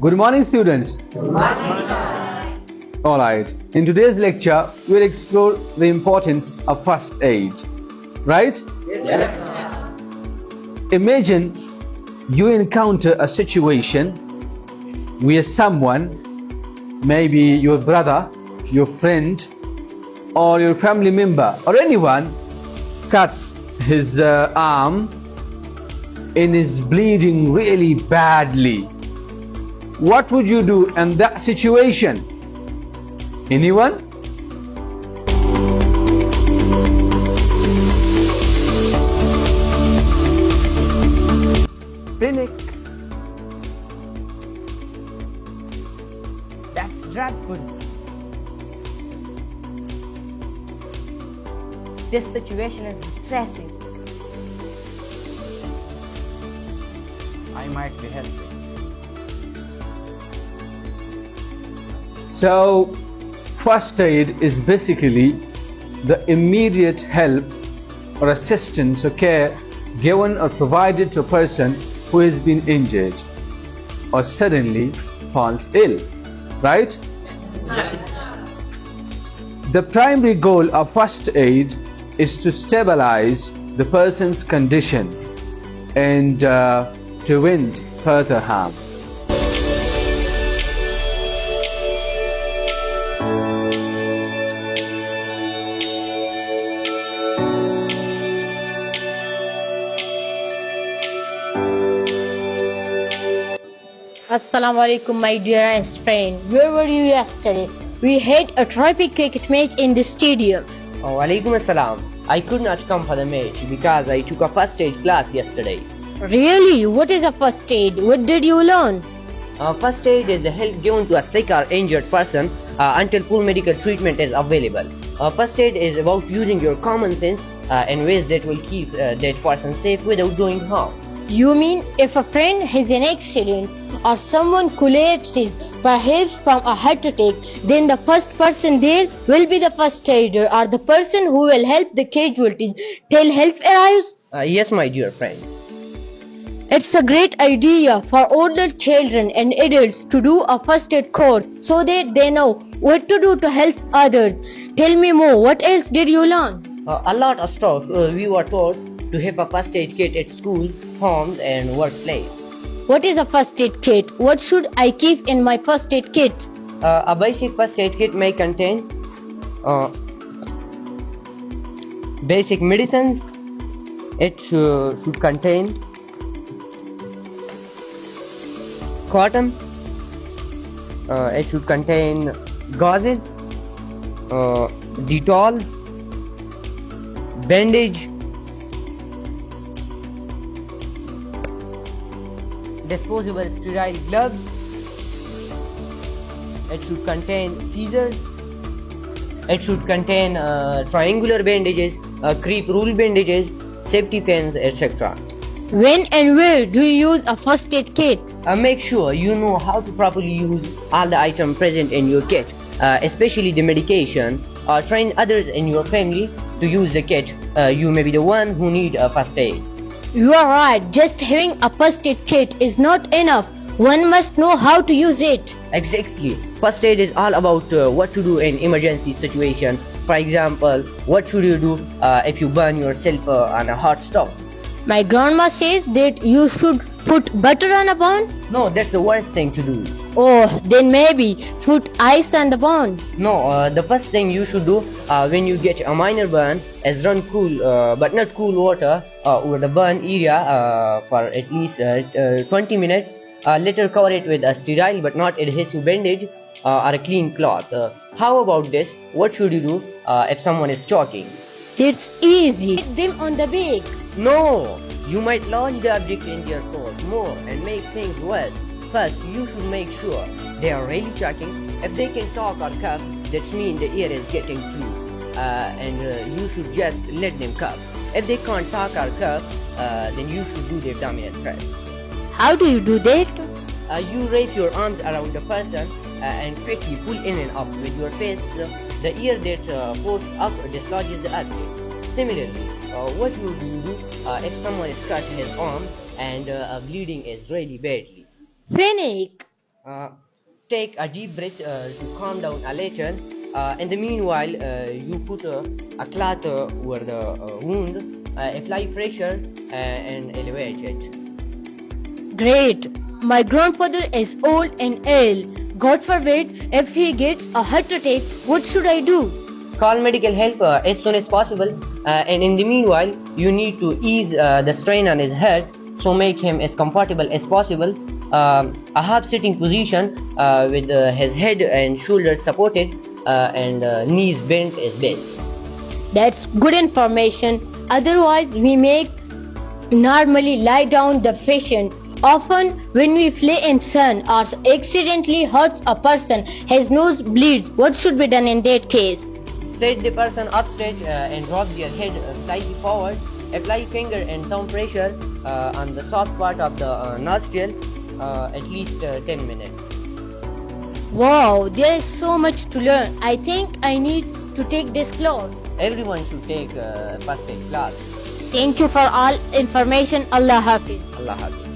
Good morning, students. Good morning, sir. Alright, in today's lecture, we'll explore the importance of first aid. Right? Yes, sir. Imagine you encounter a situation where someone, maybe your brother, your friend, or your family member, or anyone, cuts his arm and is bleeding really badly. What would you do in that situation? Anyone? Panic. That's dreadful. This situation is distressing. I might be helpless. So, first aid is basically the immediate help or assistance or care given or provided to a person who has been injured or suddenly falls ill, right? The primary goal of first aid is to stabilize the person's condition and prevent further harm. Assalamu alaikum, my dearest friend. Where were you yesterday? We had a terrific cricket match in the stadium. Oh, alaikum assalam. I could not come for the match because I took a first aid class yesterday. Really? What is a first aid? What did you learn? First aid is the help given to a sick or injured person until full medical treatment is available. First aid is about using your common sense in ways that will keep that person safe without doing harm. You mean if a friend has an accident or someone collapses, perhaps from a heart attack, then the first person there will be the first aider or the person who will help the casualties till help arrives? Yes, my dear friend. It's a great idea for older children and adults to do a first aid course so that they know what to do to help others. Tell me more, what else did you learn? A lot of stuff we were taught to have a first aid kit at school, homes and workplace. What is a first aid kit? What should I keep in my first aid kit? A basic first aid kit may contain basic medicines. It should contain cotton. It should contain gauzes, Dettol, bandage, disposable sterile gloves. It should contain scissors. It should contain triangular bandages, crepe rule bandages, safety pins, etc. When and where do you use a first aid kit? Make sure you know how to properly use all the items present in your kit, especially the medication. Train others in your family to use the kit. You may be the one who need a first aid. You are right, just having a first aid kit is not enough. One must know how to use it. Exactly. First aid is all about what to do in emergency situation. For example, what should you do if you burn yourself on a hot stove? My grandma says that you should put butter on a bone. No, that's the worst thing to do. Oh, then maybe put ice on the bone. No, the first thing you should do when you get a minor burn is run cool but not cool water over the burn area for at least 20 minutes. Later cover it with a sterile but not adhesive bandage or a clean cloth. How about this? What should you do if someone is choking? It's easy. Hit them on the back. No! You might lodge the object in their throat more and make things worse. First, you should make sure they are really choking. If they can talk or cough, that means the air is getting through. And you should just let them cough. If they can't talk or cough, then you should do their dominant thrust. How do you do that? You wrap your arms around the person and quickly pull in and up with your fist. The ear that force up dislodges the object. Similarly, what would you do if someone is cut his arm and bleeding is really badly? Panic. Take a deep breath to calm down a little. In the meanwhile, you put a cloth over the wound, apply pressure and elevate it. Great. My grandfather is old and ill. God forbid, if he gets a heart attack, what should I do? Call medical help as soon as possible, and in the meanwhile, you need to ease the strain on his head, so make him as comfortable as possible. A half sitting position with his head and shoulders supported and knees bent is best. That's good information. Otherwise, we make normally lie down the patient. Often, when we play in sun or accidentally hurts a person, his nose bleeds. What should be done in that case? Set the person up straight and drop their head slightly forward. Apply finger and thumb pressure on the soft part of the nostril at least 10 minutes. Wow, there is so much to learn. I think I need to take this class. Everyone should take first aid class. Thank you for all information. Allah Hafiz. Allah Hafiz.